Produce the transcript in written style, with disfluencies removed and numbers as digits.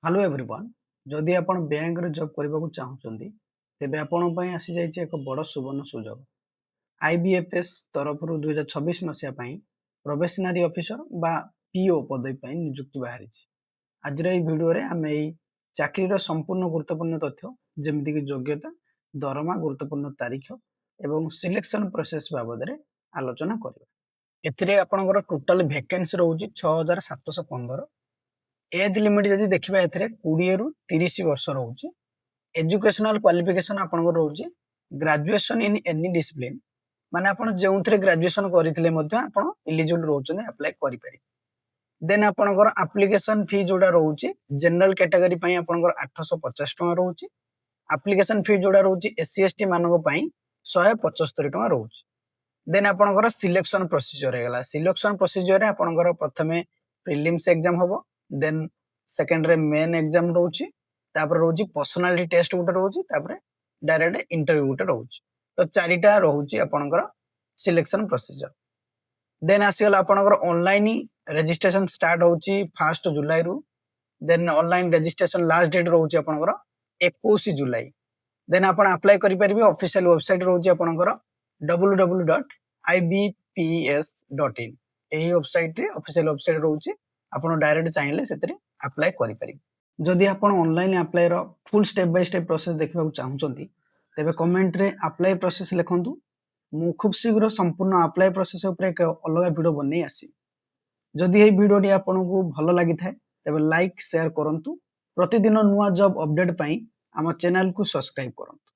Hello everyone जदि आपण bank रे जॉब करबा को चाहउचंदी तेबे आपण पई आसी जाइए एक बड़ सुवर्ण सुजोग आईबीएफएस तरफ 2026 मसिया पई प्रोबेशनरी ऑफिसर बा पीओ पदवी पई नियुक्ति बाहरी आज ए वीडियो रे हम एई चाकरी रो संपूर्ण गुरुत्वपूर्ण तथ्य जेमिति कि योग्यता दरमा गुरुत्वपूर्ण तारीख एवं सिलेक्शन प्रोसेस बाबद रे आलोचना करबा एथिरे आपणकर टोटल वैकेंसी रहउची 6715 एज लिमिट जदि देखिबा एथिरे 20 रु 30 वर्ष रहउची एजुकेशनल क्वालिफिकेशन आपनकर रहउची ग्रेजुएशन इन एनी डिसिप्लिन माने आपण जेउथरे ग्रेजुएशन करिथिले मध्ये आपण एलिजिबल रहउछन अप्लाई करि पारि देन आपनकर एप्लीकेशन फी जोडा रहउची जनरल कैटेगरी पई आपनकर 850 टका रहउची एप्लीकेशन फी जोडा रहउची एससी एसटी मानक पई 175 टका रहउची देन आपनकर सिलेक्शन प्रोसीजर हेगला सिलेक्शन प्रोसीजर रे आपनकर प्रथमे प्रीलिम्स एग्जाम होबो देन सेकंड रे मेन एग्जाम रहउची तापर रहउची पर्सनालिटी टेस्ट गुटे रहउची तापर डायरेक्ट इंटरव्यू गुटे रहउची तो चारिटा रहउची आपनकर सिलेक्शन प्रोसीजर देन आसीगला आपनकर ऑनलाइन रजिस्ट्रेशन स्टार्ट होउची 1 जुलाई रु then online registration last date रहउची आपनकर 21 जुलाई देन आपण अप्लाई करि परिबे ऑफिशियल वेबसाइट रहउची आपनकर www.ibps.in एही वेबसाइट रे ऑफिशियल वेबसाइट रहउची आपण डायरेक्ट चाहिए से अप्लाई करें जदि आपण ऑनलाइन अप्लाई रो full step by step process देखबा चाहउचंती तेबे कमेंट रे अप्लाई प्रोसेस लिखंतु मु खूब शीघ्र संपूर्ण अप्लाई प्रोसेस ऊपर एक अलग वीडियो बनै आसी जदि एही वीडियो टी आपनको भलो लागि थाए तेबे लाइक शेयर करंतु प्रतिदिन नुवा जॉब अपडेट पई हम चैनल को सब्सक्राइब करंतु।